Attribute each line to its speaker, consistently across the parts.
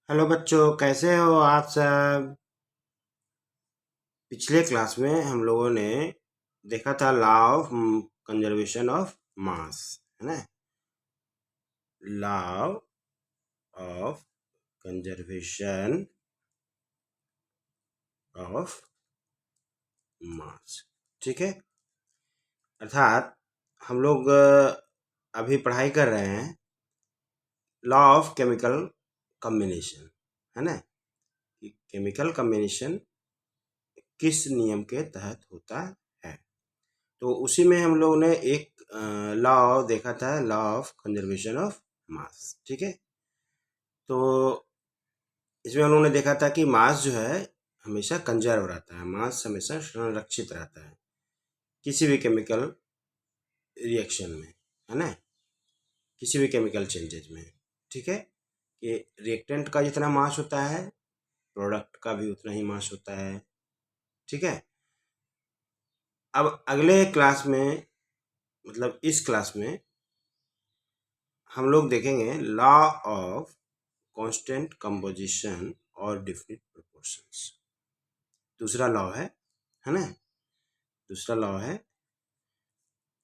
Speaker 1: Hello बच्चों, कैसे हो आप सब। पिछले क्लास में हम लोगों ने देखा था law of conservation of mass, है ना। Law of conservation of mass, ठीक है। अर्थात हम लोग अभी पढ़ाई कर रहे हैं लॉ ऑफ केमिकल कम्बिनेशन, है ना। कि केमिकल कम्बिनेशन किस नियम के तहत होता है। तो उसी में हम लोगों ने एक लॉ देखा था, law of conservation of mass, ठीक है। तो इसमें हम लोगों ने देखा था कि मास जो है हमेशा कंजर्व रहता है, मास हमेशा संरक्षित रहता है किसी भी केमिकल रिएक्शन में, है ना, किसी भी केमिकल चेंजेज में, ठीक है। कि रिएक्टेंट का जितना मास होता है प्रोडक्ट का भी उतना ही मास होता है, ठीक है। अब अगले क्लास में, मतलब इस क्लास में हम लोग देखेंगे लॉ ऑफ कांस्टेंट कंपोजिशन और डिफिनिट प्रोपोर्शंस। दूसरा लॉ है ना। दूसरा लॉ है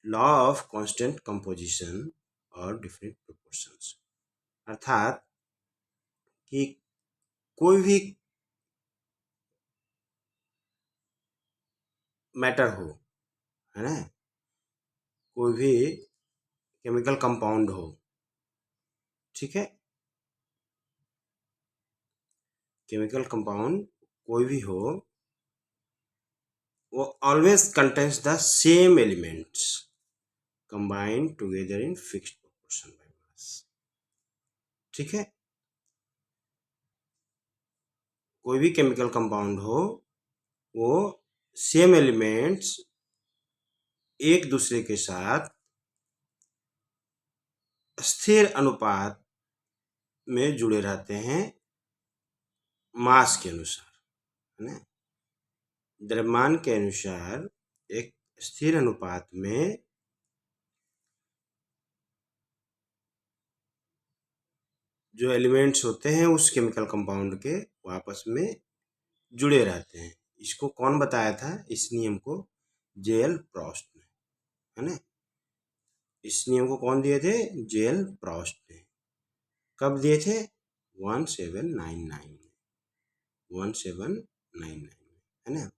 Speaker 1: लॉ ऑफ कांस्टेंट कंपोजिशन और डिफिनिट प्रोपोर्शंस। अर्थात कि कोई भी मैटर हो, है ना, कोई भी केमिकल कंपाउंड हो, ठीक है। केमिकल कंपाउंड कोई भी हो, वो always contains the same elements combined together in fixed proportion by mass, ठीक है। कोई भी केमिकल कंपाउंड हो, वो सेम एलिमेंट्स एक दूसरे के साथ स्थिर अनुपात में जुड़े रहते हैं मास के अनुसार, है ना। द्रव्यमान के अनुसार एक स्थिर अनुपात में जो एलिमेंट्स होते हैं उस केमिकल कंपाउंड के वो आपस में जुड़े रहते हैं। इसको कौन बताया था, इस नियम को जेएल प्रॉस्ट ने, है ना। इस नियम को कौन दिए थे, जेएल प्रॉस्ट ने। कब दिए थे, 1799 में, 1799 में, है ना।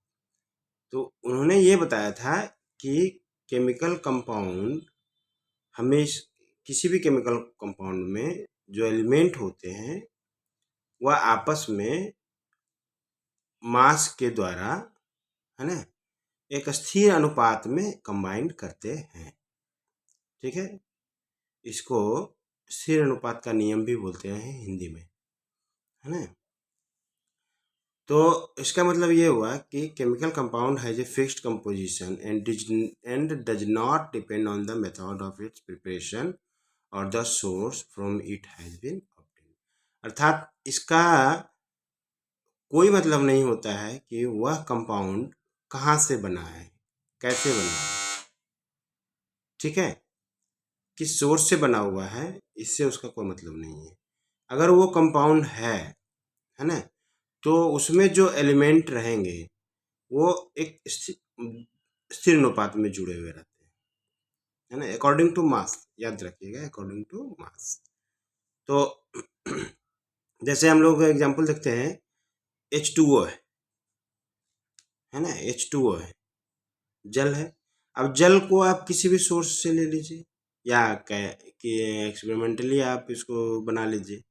Speaker 1: तो उन्होंने ये बताया था कि केमिकल कंपाउंड हमेशा, किसी भी केमिकल कंपाउंड में जो एलिमेंट होते हैं वह आपस में मास के द्वारा, है ना, एक स्थिर अनुपात में कंबाइन करते हैं, ठीक है। इसको स्थिर अनुपात का नियम भी बोलते हैं हिंदी में, है ना। तो इसका मतलब ये हुआ कि chemical compound has a fixed composition and does not depend on the method of its preparation और the source from it has been obtained. अर्थात इसका कोई मतलब नहीं होता है कि वह कंपाउंड कहाँ से बना है, कैसे बना है, ठीक है, किस सोर्स से बना हुआ है, इससे उसका कोई मतलब नहीं है। अगर वो कंपाउंड है ना, तो उसमें जो एलिमेंट रहेंगे वो एक स्थिर अनुपात में जुड़े हुए रहते हैं, है ना, अकॉर्डिंग टू मास। याद रखिएगा, अकॉर्डिंग टू मास। तो जैसे हम लोग एग्जांपल देखते हैं, H2O है ना, H2O है, जल है। अब जल को आप किसी भी सोर्स से ले लीजिए या कि एक्सपेरिमेंटली आप इसको बना लीजिए,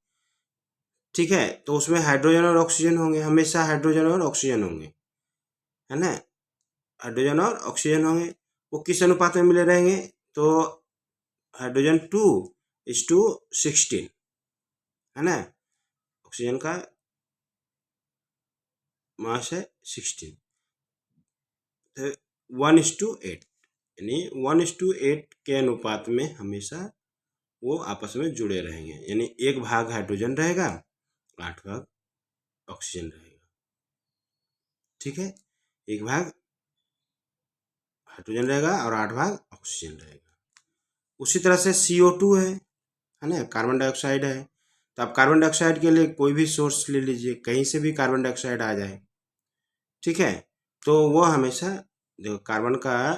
Speaker 1: ठीक है। तो उसमें हाइड्रोजन और ऑक्सीजन होंगे, हमेशा हाइड्रोजन और ऑक्सीजन होंगे, है ना। हाइड्रोजन और ऑक्सीजन होंगे, वो किस अनुपात में मिले रहेंगे, तो हाइड्रोजन 2:16, है ना। ऑक्सीजन का मास है 16, तो 1:8, यानी 1:8 के अनुपात में हमेशा वो आपस में जुड़े रहेंगे। यानी 1 भाग हाइड्रोजन रहेगा, 8 भाग ऑक्सीजन रहेगा, ठीक है। 1 भाग हाइड्रोजन रहेगा और 8 भाग ऑक्सीजन रहेगा। उसी तरह से CO2 है ना, कार्बन डाइऑक्साइड है। तो आप कार्बन डाइऑक्साइड के लिए कोई भी सोर्स ले लीजिए, कहीं से भी कार्बन डाइऑक्साइड आ जाए, ठीक है, तो वो हमेशा देखो कार्बन का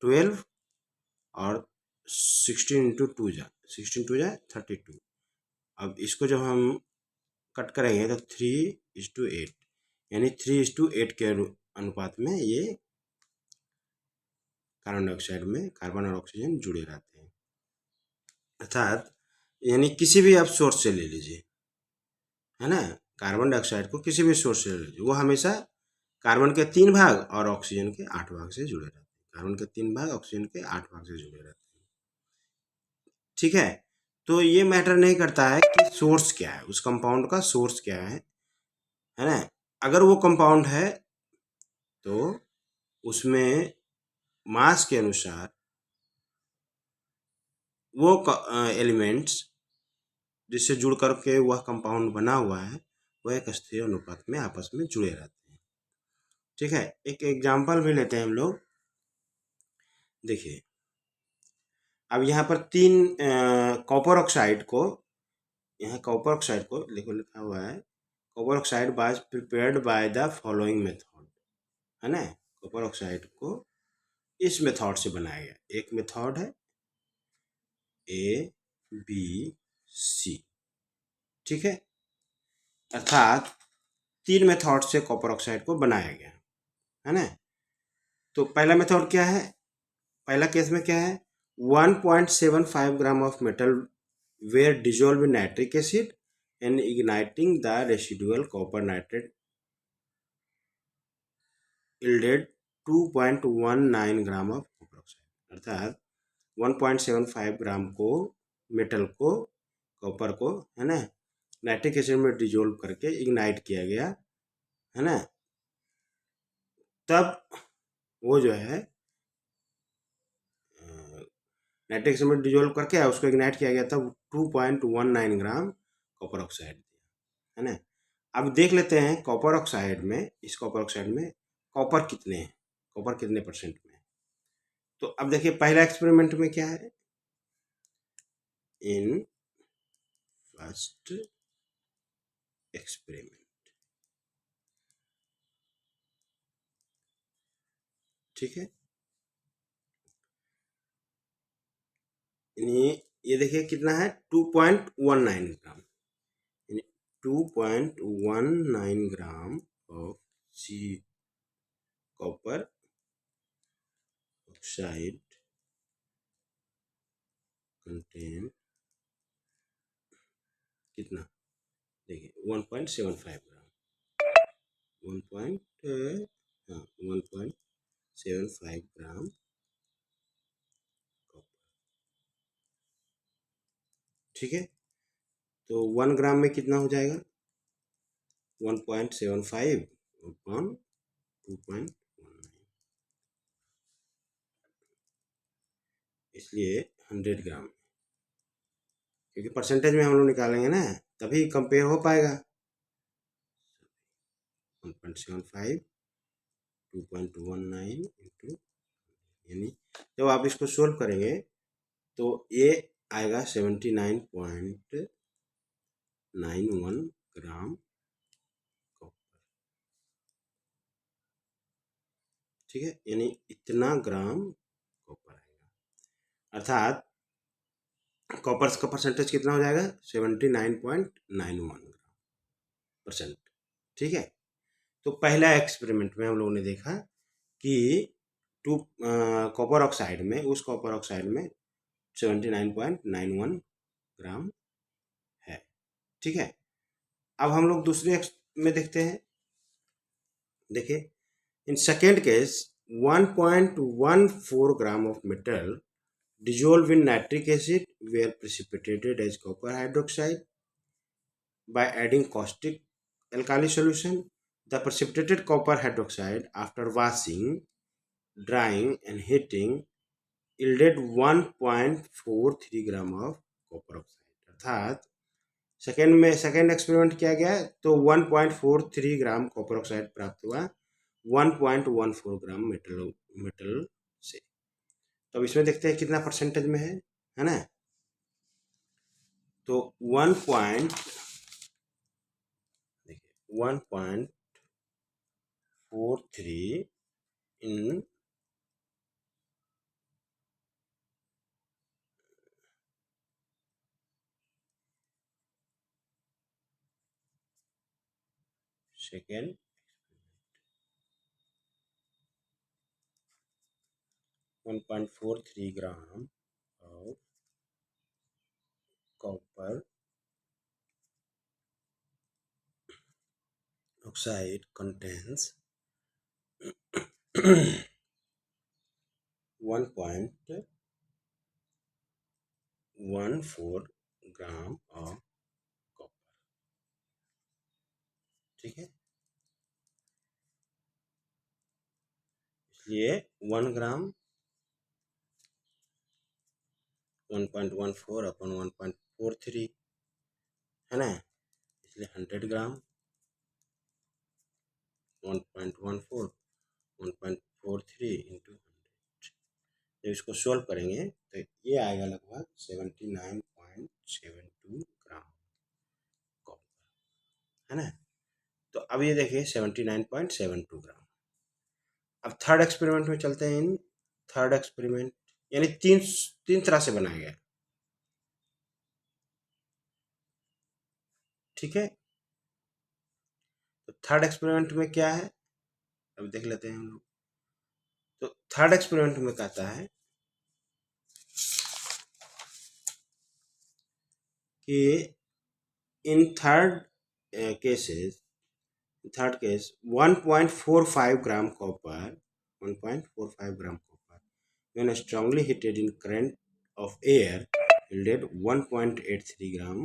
Speaker 1: 12 और 16 × 2 जा अब इसको जब हम कट करेंगे तो 3:8, यानी 3:8 के अनुपात में ये कार्बन डाइऑक्साइड में कार्बन और ऑक्सीजन जुड़े रहते हैं। अर्थात यानी किसी भी आप सोर्स से ले लीजिए, है ना, कार्बन डाइऑक्साइड को किसी भी सोर्स से ले लीजिए, वो हमेशा कार्बन के 3 भाग और ऑक्सीजन के 8 भाग से जुड़े रहते हैं। कार्बन के 3 भाग, ऑक्सीजन के 8 भाग से जुड़े रहते हैं, ठीक है। तो ये मैटर नहीं करता है कि सोर्स क्या है, उस कंपाउंड का सोर्स क्या है ना। अगर वो कंपाउंड है तो उसमें मास के अनुसार वो एलिमेंट्स जिससे जुड़ करके वह कंपाउंड बना हुआ है वह एक स्थिर अनुपात में आपस में जुड़े रहते हैं, ठीक है। एक एग्जांपल भी लेते हैं हम लोग, देखिए अब यहाँ पर 3 कॉपर ऑक्साइड को, यहाँ कॉपर ऑक्साइड को देखो लिखा हुआ है, copper oxide was prepared by the following method, है ना। कॉपर ऑक्साइड को इस मेथड से बनाया गया, एक मेथड है ABC, ठीक है। अर्थात 3 मेथड से कॉपर ऑक्साइड को बनाया गया, है ना। तो पहला मेथड क्या है, पहला केस में क्या है, 1.75 gram of metal were dissolve in nitric acid and igniting the residual copper nitrate yielded 2.19 gram of copper oxide. अर्थात 1.75 ग्राम को, मेटल को, कॉपर को, है ना, नाइट्रिक एसिड में डिजोल्व करके इग्नाइट किया गया, है ना। तब वो जो है नाइट्रिक एसिड में डिजोल्व करके उसको इग्नाइट किया गया, तब 2.19 ग्राम कॉपर ऑक्साइड दिया, है ना। अब देख लेते हैं कॉपर ऑक्साइड में, इस कॉपर ऑक्साइड में कॉपर कितने हैं, कॉपर कितने परसेंट में। तो अब देखिए पहला एक्सपेरिमेंट में क्या है, इन फर्स्ट एक्सपेरिमेंट, ठीक है, ये देखिए कितना है 2.19 ग्राम, यानी 2.19 gram of see copper oxide contain कितना, देखिए 1.75 ग्राम, 1.75 ग्राम कॉपर, ठीक है। तो 1 ग्राम में कितना हो जाएगा, 1.75 अपॉन 2.19, इसलिए 100 ग्राम, क्योंकि परसेंटेज में हम लोग निकालेंगे ना तभी कंपेयर हो पाएगा। 1.75 2.19 इंटू, यानी जब आप इसको सोल्व करेंगे तो ये आएगा 79.91 ग्राम कॉपर, ठीक है, यानी इतना ग्राम कॉपर आएगा। अर्थात कॉपर का परसेंटेज कितना हो जाएगा 79.91 परसेंट, ठीक है। तो पहला एक्सपेरिमेंट में हम लोगों ने देखा कि टू कॉपर ऑक्साइड में, उस कॉपर ऑक्साइड में 79.91 ग्राम है, ठीक है। अब हम लोग दूसरे में देखते हैं, देखिए in second case 1.14 gram of metal dissolved in nitric acid were precipitated as copper hydroxide by adding caustic alkali solution. The precipitated copper hydroxide after washing, drying and heating yielded 1.43 gram of copper oxide. अर्थात second experiment किया गया तो 1.43 gram copper oxide प्राप्त हुआ 1.14 ग्राम metal से। तो अब इसमें देखते हैं कितना परसेंटेज में है ना। तो 1.43 in second 1.43 gram of copper oxide contains 1.14 gram of copper। ठीक है, इसलिए 1 ग्राम 1.14 अपन 1.43 है ना, इसलिए 100 ग्राम 1.14 1.43 इंटू 100। जब इसको सोल्व करेंगे तो ये आएगा लगभग 79.72 ग्राम कॉपर, है ना। तो अब ये देखिए 79.72 ग्राम। अब थर्ड एक्सपेरिमेंट में चलते हैं। इन थर्ड एक्सपेरिमेंट यानी तीन तरह से बनाया गया, ठीक है। तो थर्ड एक्सपेरिमेंट में क्या है, अब देख लेते हैं हम लोग। तो थर्ड एक्सपेरिमेंट में कहता है कि in third case 1.45 gram copper 1.45 gram copper when strongly heated in current of air yielded 1.83 gram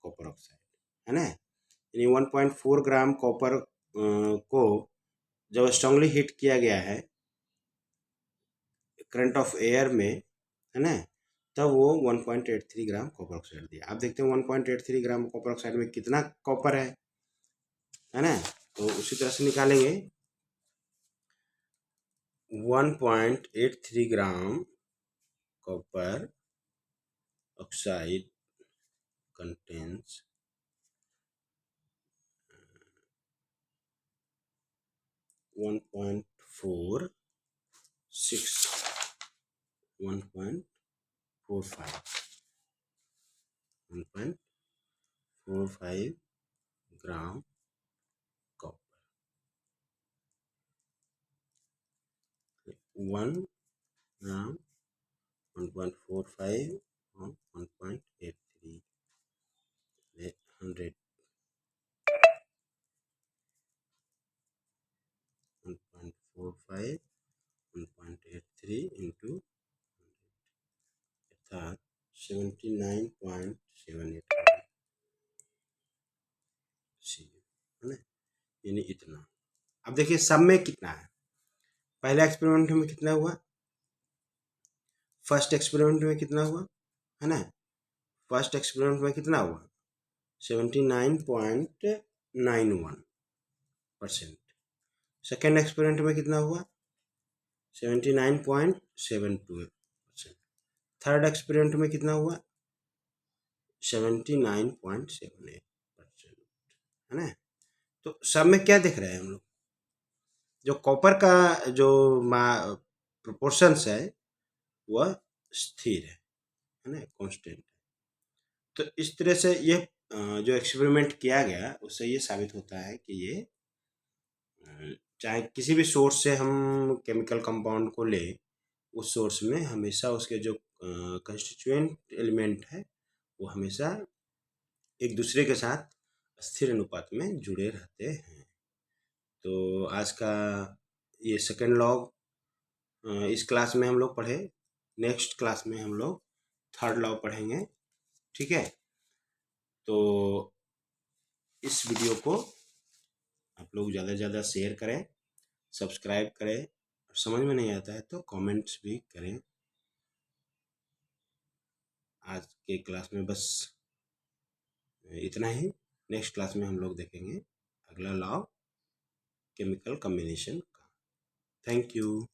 Speaker 1: copper oxide, है ना। यानी 1.4 ग्राम कॉपर को जब स्ट्रांगली हीट किया गया है करंट ऑफ एयर में, है ना, तब वो 1.83 ग्राम कॉपर ऑक्साइड दिया। आप देखते हैं 1.83 ग्राम कॉपर ऑक्साइड में कितना कॉपर है ना। तो उसी तरह से निकालेंगे 1.83 gram copper oxide contains 1.46 1.45 gram copper 1 ग्राम 1.45 और 1.83 100 1.45 1.83 इंटू अर्थात 79.78 है ना, यानी इतना। अब देखिए सब में कितना है। पहले एक्सपेरिमेंट में कितना हुआ, फर्स्ट एक्सपेरिमेंट में कितना हुआ, है ना। फर्स्ट एक्सपेरिमेंट में कितना हुआ 79.91%। सेकेंड एक्सपेरिमेंट में कितना हुआ 79.72%। थर्ड एक्सपेरिमेंट में कितना हुआ 79.78%, है ना। तो सब में क्या देख रहे हैं हम लोग, जो कॉपर का जो प्रोपोर्शंस है वह स्थिर है ना, कांस्टेंट। तो इस तरह से ये जो एक्सपेरिमेंट किया गया उससे ये साबित होता है कि ये चाहे किसी भी सोर्स से हम केमिकल कंपाउंड को ले, उस सोर्स में हमेशा उसके जो कंस्टिट्यूएंट एलिमेंट है वो हमेशा एक दूसरे के साथ स्थिर अनुपात में जुड़े रहते हैं। तो आज का ये सेकेंड लॉ इस क्लास में हम लोग पढ़े। नेक्स्ट क्लास में हम लोग थर्ड लॉ पढ़ेंगे, ठीक है। तो इस वीडियो को आप लोग ज़्यादा से ज़्यादा शेयर करें, सब्सक्राइब करें, और समझ में नहीं आता है तो कमेंट्स भी करें। आज के क्लास में बस इतना ही। नेक्स्ट क्लास में हम लोग देखेंगे अगला लॉ केमिकल कॉम्बिनेशन का। Thank you.